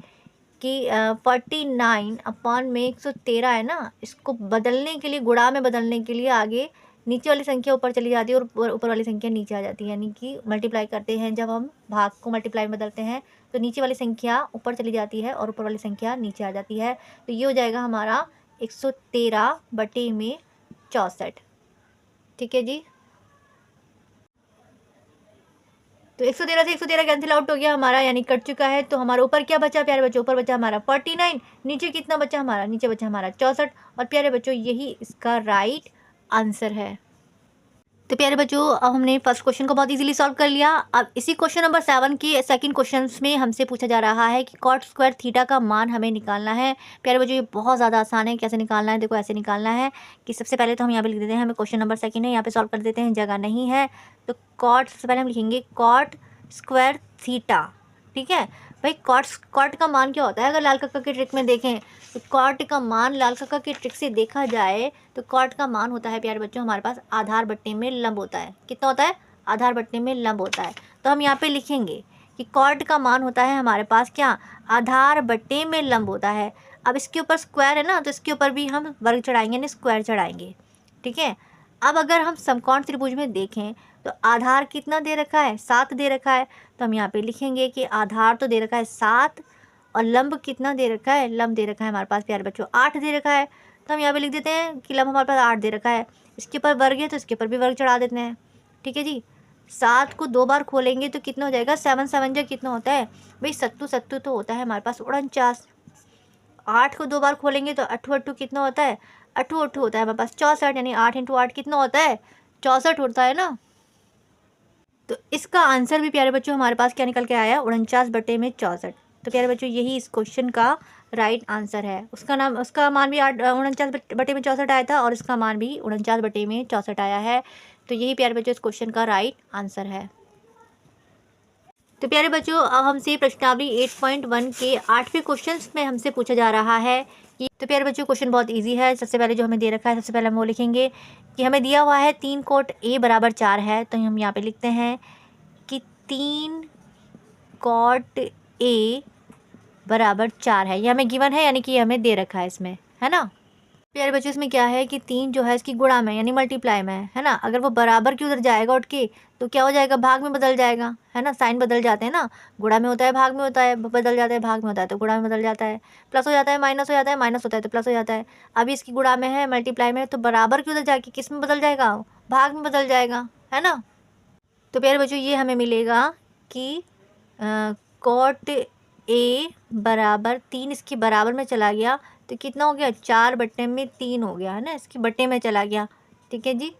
कि 49 अपॉन में 113 है ना, इसको बदलने के लिए, गुणा में बदलने के लिए आगे नीचे वाली संख्या ऊपर चली जाती है और ऊपर वाली संख्या नीचे आ जाती है, यानी कि मल्टीप्लाई करते हैं, जब हम भाग को मल्टीप्लाई में बदलते हैं तो नीचे वाली संख्या ऊपर चली जाती है और ऊपर वाली संख्या नीचे आ जाती है। तो ये हो जाएगा हमारा 113/64। ठीक है जी। तो 113 से 113 कैंसिल आउट हो गया हमारा, यानी कट चुका है। तो हमारा ऊपर क्या बचा प्यारे बच्चों? ऊपर बचा हमारा 49, नीचे कितना बचा हमारा? नीचे बचा हमारा 64। और प्यारे बच्चों यही इसका राइट आंसर है। तो प्यारे बच्चों अब हमने फर्स्ट क्वेश्चन को बहुत इजीली सॉल्व कर लिया। अब इसी क्वेश्चन नंबर 7 के सेकंड क्वेश्चन में हमसे पूछा जा रहा है कि कॉट स्क्वायर थीटा का मान हमें निकालना है। प्यारे बच्चों ये बहुत ज़्यादा आसान है। कैसे निकालना है? देखो ऐसे निकालना है कि सबसे पहले तो हम यहाँ पे लिख देते हैं, हमें क्वेश्चन नंबर सेकंड है यहाँ पे सॉल्व कर देते हैं, जगह नहीं है तो कॉट, सबसे पहले हम लिखेंगे कॉट स्क्वायर थीटा। ठीक है भाई, कॉट का मान क्या होता है? अगर लाल कक्का की ट्रिक में देखें तो कॉट का मान लाल कक्का की ट्रिक से देखा जाए तो कॉट का मान होता है प्यारे बच्चों हमारे पास आधार बट्टे में लंब होता है। कितना होता है? आधार बट्टे में लंब होता है। तो हम यहाँ पे लिखेंगे कि कॉट का मान होता है हमारे पास क्या? आधार बट्टे में लंब होता है। अब इसके ऊपर स्क्वायर है ना, तो इसके ऊपर भी हम वर्ग चढ़ाएंगे यानी स्क्वायर चढ़ाएंगे। ठीक है। अब अगर हम समकोण त्रिभुज में देखें तो आधार कितना दे रखा है? 7 दे रखा है। तो हम यहाँ पे लिखेंगे कि आधार तो दे रखा है 7 और लंब कितना दे रखा है? लंब दे रखा है हमारे पास प्यारे बच्चों 8 दे रखा है। तो हम यहाँ पे लिख देते हैं कि लंब हमारे पास 8 दे रखा है। इसके ऊपर वर्ग है तो इसके ऊपर भी वर्ग चढ़ा देते हैं। ठीक है जी। 7 को 2 बार खोलेंगे तो कितना हो जाएगा? 7 7 जा कितना होता है भाई? सत्तू सत्तू तो होता है हमारे पास 49। 8 को 2 बार खोलेंगे तो अट्ठू अट्ठू कितना होता है? अट्ठू अट्ठू होता है हमारे पास 64, यानी 8 × 8 कितना होता है? 64 होता है ना। तो इसका आंसर भी प्यारे बच्चों हमारे पास क्या निकल के आया? 49/64। तो प्यारे बच्चों यही इस क्वेश्चन का राइट आंसर है। उसका मान भी 49/64 आया था और इसका मान भी 49/64 आया है। तो यही प्यारे बच्चों इस क्वेश्चन का राइट आंसर है। तो प्यारे बच्चों अब हमसे प्रश्नावली 8.1 के 8वें क्वेश्चन में हमसे पूछा जा रहा है कि, तो प्यारे बच्चों क्वेश्चन बहुत इजी है। सबसे पहले जो हमें दे रखा है, सबसे पहले हम वो लिखेंगे कि हमें दिया हुआ है 3 कोट A = 4 है। तो हम यहाँ पे लिखते हैं कि 3 कोट A = 4 है। ये हमें गिवन है, यानी कि हमें दे रखा है इसमें, है ना। प्यारे बच्चों इसमें क्या है कि 3 जो है इसकी गुणा में यानी मल्टीप्लाई में है ना। अगर वो बराबर की उधर जाएगा उठ के तो क्या हो जाएगा? भाग में बदल जाएगा, है ना। साइन बदल जाते हैं ना, गुणा में होता है भाग में होता है, बदल जाता है भाग में होता है तो गुणा में बदल जाता है। प्लस हो जाता है माइनस हो जाता है, माइनस होता है तो प्लस हो जाता है। अभी इसकी गुणा में है, मल्टीप्लाई में है, तो बराबर की उधर जाके किस में बदल जाएगा? भाग में बदल जाएगा, है ना। तो प्यारे बच्चों ये हमें मिलेगा कि कॉट A = 3 इसके बराबर में चला गया तो कितना हो गया? 4/3 हो गया, है ना। इसके बट्टे में चला गया। ठीक है जी।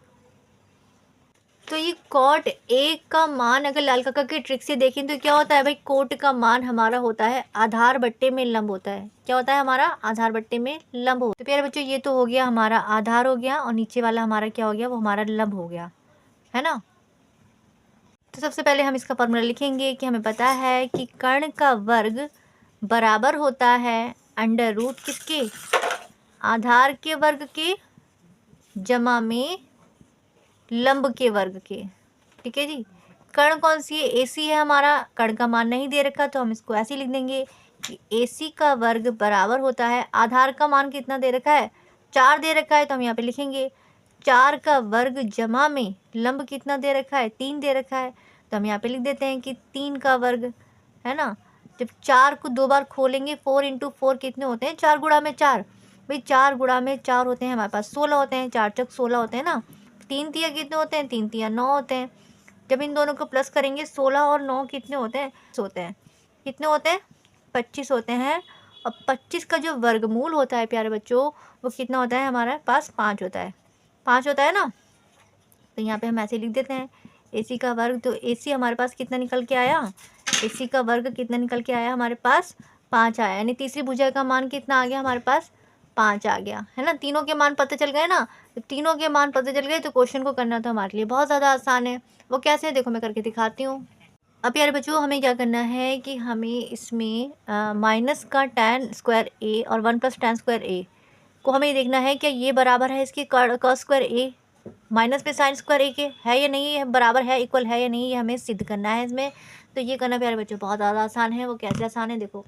तो ये कॉट A का मान अगर लाल कक्का की ट्रिक से देखें तो क्या होता है भाई? कोट का मान हमारा होता है आधार बट्टे में लंब होता है। क्या होता है हमारा? आधार बट्टे में लंब होता है। तो प्यारे बच्चों ये तो हो गया हमारा आधार हो गया और नीचे वाला हमारा क्या हो गया? वो हमारा लंब हो गया, है ना। तो सबसे पहले हम इसका फॉर्मूला लिखेंगे कि हमें पता है कि कर्ण का वर्ग बराबर होता है √ किसके? आधार के वर्ग के जमा में लंब के वर्ग के। ठीक है जी। कर्ण कौन सी है? AC है हमारा। कर्ण का मान नहीं दे रखा तो हम इसको ऐसे लिख देंगे कि AC का वर्ग बराबर होता है, आधार का मान कितना दे रखा है? 4 दे रखा है तो हम यहाँ पे लिखेंगे 4 का वर्ग जमा में लंब कितना दे रखा है? 3 दे रखा है तो हम यहाँ पे लिख देते हैं कि 3 का वर्ग, है ना। जब 4 को 2 बार खोलेंगे 4 × 4 कितने होते हैं? 4 गुणा में 4 भाई, 4 गुणा में 4 होते हैं हमारे पास 16 होते हैं। 4 × 16 होते हैं ना। 3 तिया कितने होते हैं? 3 तिया 9 होते हैं। जब इन दोनों को प्लस करेंगे 16 और 9 कितने होते हैं? कितने होते हैं? 25 होते हैं। और 25 का जो वर्गमूल होता है प्यारे बच्चों वो कितना होता है हमारे पास? 5 होता है। 5 होता है ना। तो यहाँ पे हम ऐसे लिख देते हैं AC का वर्ग। तो AC हमारे पास कितना निकल के आया? AC का वर्ग कितना निकल के आया हमारे पास? 5 आया। यानी तीसरी भुजा का मान कितना आ गया हमारे पास? 5 आ गया, है ना। तीनों के मान पता चल गए ना। तो तीनों के मान पता चल गए तो क्वेश्चन को करना तो हमारे लिए बहुत ज़्यादा आसान है। वो कैसे है देखो मैं करके दिखाती हूँ। अब यार बच्चों हमें क्या करना है कि हमें इसमें माइनस का tan² A और 1 + tan² A को हमें देखना है क्या ये बराबर है इसके cos² A माइनस में sin² A के, है या नहीं, है बराबर है, इक्वल है या नहीं, ये हमें सिद्ध करना है इसमें। तो ये करना प्यारे बच्चों बहुत ज़्यादा आसान है। वो कैसे आसान है देखो।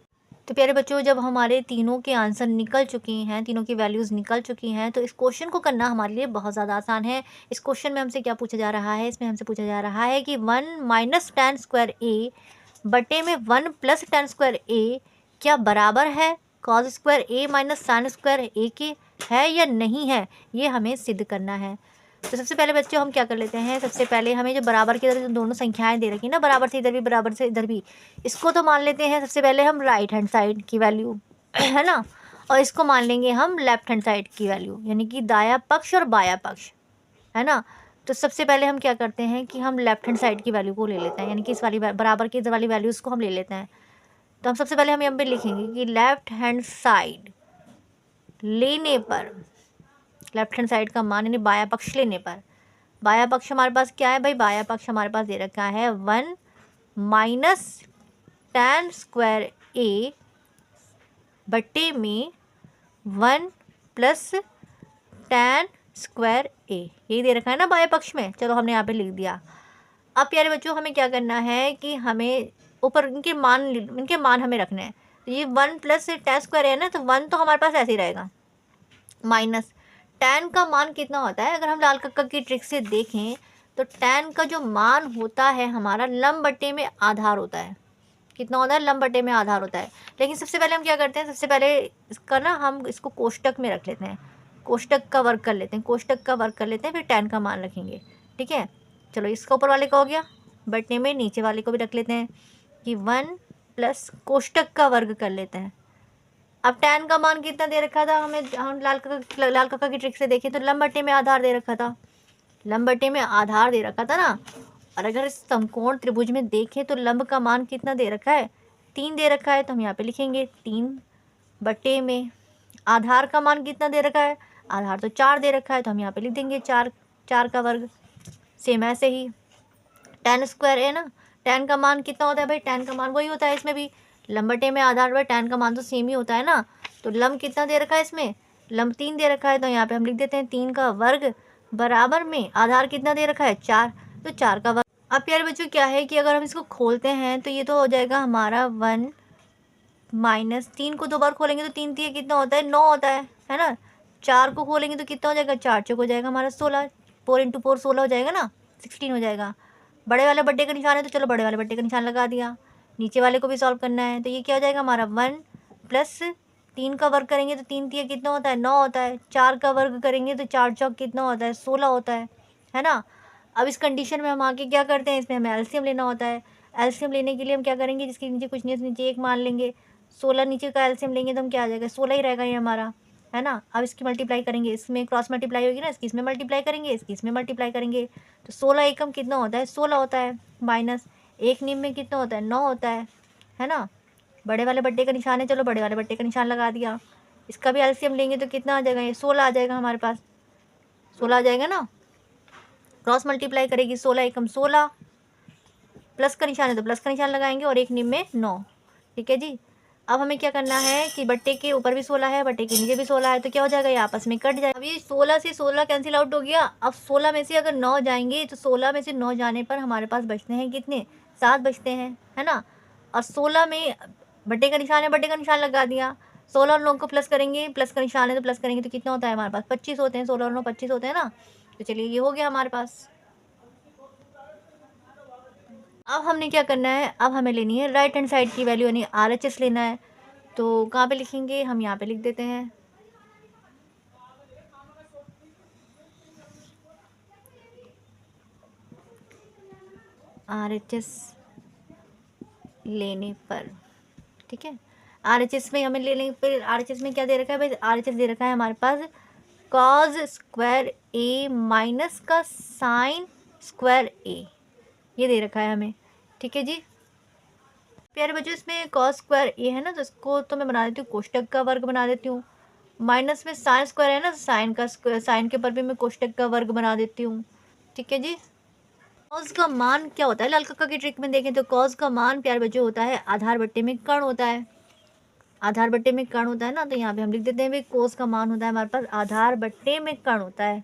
तो प्यारे बच्चों जब हमारे तीनों के आंसर निकल चुके हैं, तीनों की वैल्यूज़ निकल चुकी हैं, तो इस क्वेश्चन को करना हमारे लिए बहुत ज़्यादा आसान है। इस क्वेश्चन में हमसे क्या पूछा जा रहा है? इसमें हमसे पूछा जा रहा है कि 1 - tan² A बटे में 1 + tan² A क्या बराबर है cos² A - sin² A के। है या नहीं है, ये हमें सिद्ध करना है। तो सबसे पहले बच्चों हम क्या कर लेते हैं, सबसे पहले हमें जो बराबर की तरफ जो दोनों संख्याएं दे रखी है ना, बराबर से इधर भी बराबर से इधर भी, इसको तो मान लेते हैं सबसे पहले हम राइट हैंड साइड की वैल्यू है ना, और इसको मान लेंगे हम लेफ्ट हैंड साइड की वैल्यू, यानी कि दाया पक्ष और बाया पक्ष, है ना। तो सबसे पहले हम क्या करते हैं कि हम लेफ्ट हैंड साइड की वैल्यू को ले लेते हैं, यानी कि इस वाली बराबर की इधर वाली वैल्यूज़ को हम ले लेते हैं। तो हम सबसे पहले हम यहाँ पे लिखेंगे कि लेफ्ट हैंड साइड लेने पर, लेफ्ट हैंड साइड का मान यानी बाया पक्ष लेने पर, बाया पक्ष हमारे पास क्या है भाई, बाया पक्ष हमारे पास दे रखा है 1 माइनस tan स्क्वायर ए बट्टे में 1 प्लस tan स्क्वायर ए, यही दे रखा है ना बाया पक्ष में। चलो हमने यहाँ पे लिख दिया। अब प्यारे बच्चों हमें क्या करना है कि हमें ऊपर इनके मान हमें रखने हैं। तो ये 1 प्लस tan स्क्वायर है ना, तो 1 तो हमारे पास ऐसे ही रहेगा, माइनस tan का मान कितना होता है, अगर हम लाल कक्का की ट्रिक से देखें तो tan का जो मान होता है हमारा लंब बट्टे में आधार होता है। कितना होता है, लंब बट्टे में आधार होता है। लेकिन सबसे पहले हम क्या करते हैं, सबसे पहले इसका ना हम इसको कोष्टक में रख लेते हैं, कोष्टक का वर्ग कर लेते हैं, कोष्टक का वर्ग कर लेते हैं, फिर tan का मान रखेंगे। ठीक है, चलो इसका ऊपर वाले का हो गया, बट्टे में नीचे वाले को भी रख लेते हैं कि 1 प्लस कोष्टक का वर्ग कर लेते हैं। अब tan का मान कितना दे रखा था हमें, हम लाल कक्का की ट्रिक से देखें तो लंब बट्टे में आधार दे रखा था, लंब बट्टे में आधार दे रखा था ना। और अगर इस समकोण त्रिभुज में देखें तो लंब का मान कितना दे रखा है, 3 दे रखा है, तो हम यहाँ पे लिखेंगे 3 बट्टे में आधार का मान कितना दे रखा है, आधार तो 4 दे रखा है, तो हम यहाँ पे लिख देंगे 4 का वर्ग। सेम ऐसे ही tan स्क्वायर है ना, tan का मान कितना होता है भाई, tan का मान वही होता है इसमें भी, लंब बटे में आधार पर tan का मान तो सेम ही होता है ना। तो लंब कितना दे रखा है इसमें, लंब 3 दे रखा है, तो यहाँ पे हम लिख देते हैं 3 का वर्ग बराबर में आधार कितना दे रखा है 4, तो 4 का वर्ग। अब यार बच्चों क्या है कि अगर हम इसको खोलते हैं तो ये तो हो जाएगा हमारा 1 माइनस 3 को 2 बार खोलेंगे तो 3 3 कितना होता है 9 होता है ना। 4 को खोलेंगे तो कितना हो जाएगा, 4 चौक हो जाएगा हमारा 16, 4 इंटू 4 16 हो जाएगा ना, 16 हो जाएगा। बड़े वाले बट्टे का निशान है तो चलो बड़े वाले बट्टे का निशान लगा दिया। नीचे वाले को भी सॉल्व करना है, तो ये क्या हो जाएगा हमारा 1 प्लस 3 का वर्ग करेंगे तो 3 3 कितना होता है 9 होता है, 4 का वर्ग करेंगे तो 4 चौक कितना होता है 16 होता है ना। अब इस कंडीशन में हम आगे क्या करते हैं, इसमें हमें एलसीएम लेना होता है। एलसीएम लेने के लिए हम क्या करेंगे, जिसके नीचे कुछ नहीं नीचे 1 मान लेंगे, 16 नीचे का एलसीएम लेंगे तो हम क्या आ जाएगा 16 ही रहेगा ये हमारा, है ना। अब इसकी मल्टीप्लाई करेंगे, इसमें क्रॉस मल्टीप्लाई होगी ना, इसकी इसमें मल्टीप्लाई करेंगे, इसकी इसमें मल्टीप्लाई करेंगे, तो 16 एकम कितना होता है 16 होता है, माइनस 1 निम में कितना होता है 9 होता है ना। बड़े वाले बट्टे का निशान है, चलो बड़े वाले बट्टे का निशान लगा दिया। इसका भी एलसीएम लेंगे तो कितना आ जाएगा, ये 16 आ जाएगा हमारे पास, 16 आ जाएगा ना। क्रॉस मल्टीप्लाई करेगी 16 एकम 16, प्लस का निशान है तो प्लस का निशान लगाएंगे, और 1 निम में 9। ठीक है जी। अब हमें क्या करना है कि बट्टे के ऊपर भी 16 है, बट्टे के नीचे भी 16 है, तो क्या हो जाएगा ये आपस में कट जाएगा। अब ये 16 से 16 कैंसिल आउट हो गया। अब 16 में से अगर 9 जाएंगे तो 16 में से 9 जाने पर हमारे पास बचते हैं कितने, 7 बचते हैं, है ना। और 16 में बट्टे का निशान है, बट्टे का निशान लगा दिया। 16 और 9 को प्लस करेंगे, प्लस का निशान है तो प्लस करेंगे तो कितना होता है हमारे पास 25 होते हैं, 16 और 9 25 होते हैं ना। तो चलिए ये हो गया हमारे पास। अब हमने क्या करना है, अब हमें लेनी है राइट हैंड साइड की वैल्यू, यानी RHS लेना है। तो कहाँ पे लिखेंगे, हम यहाँ पे लिख देते हैं RHS लेने पर। ठीक है, RHS में हमें लेने पर, RHS में क्या दे रखा है भाई, RHS दे रखा है हमारे पास कॉज स्क्वायर ए माइनस का साइन स्क्वायर ए, ये दे रखा है हमें। ठीक है जी प्यारे बच्चों, इसमें कॉस स्क्वायर ए है ना, तो इसको तो मैं बना देती हूँ कोष्टक का वर्ग बना देती हूँ। माइनस में साइन स्क्वायर है ना, साइन का स्क्वायर, साइन के ऊपर भी मैं कोष्टक का वर्ग बना देती हूँ। ठीक है जी। कॉस का मान क्या होता है, लाल कक्का की ट्रिक में देखें तो कॉस का मान प्यारे बच्चों होता है आधार बट्टे में कर्ण होता है, आधार बट्टे में कर्ण होता है ना। तो यहाँ पे हम लिख देते हैं भाई कोस का मान होता है हमारे पास आधार बट्टे में कर्ण होता है।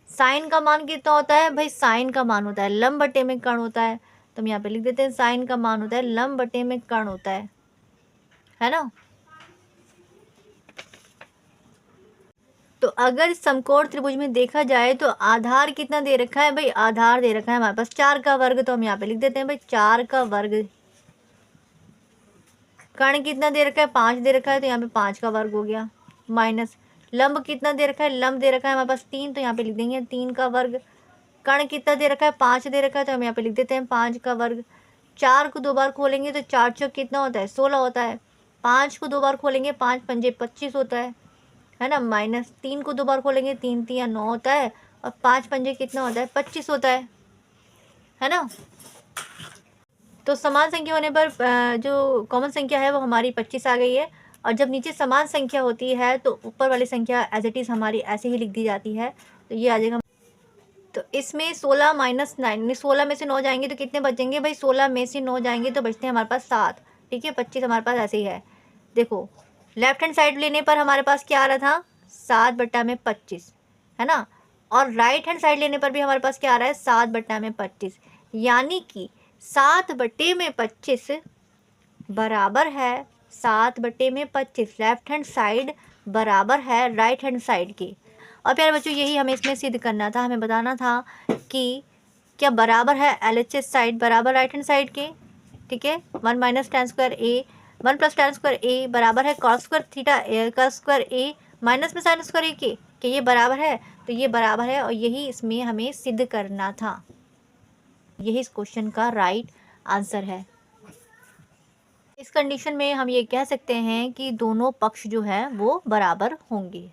साइन का मान कितना होता है भाई, साइन का मान होता है लंब बट्टे में कर्ण होता है। तो हम यहाँ पे लिख देते हैं साइन का मान होता है लंब बटे में कर्ण होता है ना। तो अगर समकोण त्रिभुज में देखा जाए तो आधार कितना दे रखा है भाई, आधार दे रखा है हमारे पास 4 का वर्ग, तो हम यहाँ पे लिख देते हैं भाई 4 का वर्ग। कर्ण कितना दे रखा है 5 दे रखा है, तो यहाँ पे 5 का वर्ग हो गया, माइनस लंब कितना दे रखा है, लंब दे रखा है हमारे पास 3, तो यहाँ पे लिख देंगे 3 का वर्ग। कर्ण कितना दे रखा है, 5 दे रखा है, तो हम यहाँ पे लिख देते हैं 5 का वर्ग। 4 को 2 बार खोलेंगे तो 4 चौक कितना होता है, 16 होता है। 5 को 2 बार खोलेंगे, 5 पंजे 25 होता है ना। माइनस 3 को 2 बार खोलेंगे, 3 तिया 9 होता है, और 5 पंजे कितना होता है, 25 होता है ना। तो समान संख्या होने पर जो कॉमन संख्या है वो हमारी 25 आ गई है। और जब नीचे समान संख्या होती है तो ऊपर वाली संख्या एज इट इज़ हमारी ऐसे ही लिख दी जाती है। तो ये आ जाएगा। तो इसमें 16 माइनस 9, 16 में से 9 जाएंगे तो कितने बचेंगे भाई, 16 में से 9 जाएंगे तो बचते हैं हमारे पास 7। ठीक है, 25 हमारे पास ऐसे ही है। देखो लेफ्ट हैंड साइड लेने पर हमारे पास क्या आ रहा था, 7/25, है ना। और राइट हैंड साइड लेने पर भी हमारे पास क्या आ रहा है, 7/25। यानी कि 7/25 बराबर है 7/25। लेफ्ट हैंड साइड बराबर है राइट हैंड साइड के। और प्यारे बच्चों यही हमें इसमें सिद्ध करना था, हमें बताना था कि क्या बराबर है LHS साइड बराबर राइट हैंड साइड के। ठीक है, 1 माइनस tan स्क्वायर ए 1 प्लस tan स्क्वायर ए बराबर है cos स्क्वायर थीटा का स्क्वायर ए माइनस में sin स्क्वायर ए के, कि ये बराबर है। तो ये बराबर है और यही इसमें हमें सिद्ध करना था। यही इस क्वेश्चन का राइट आंसर है। इस कंडीशन में हम ये कह सकते हैं कि दोनों पक्ष जो है वो बराबर होंगे।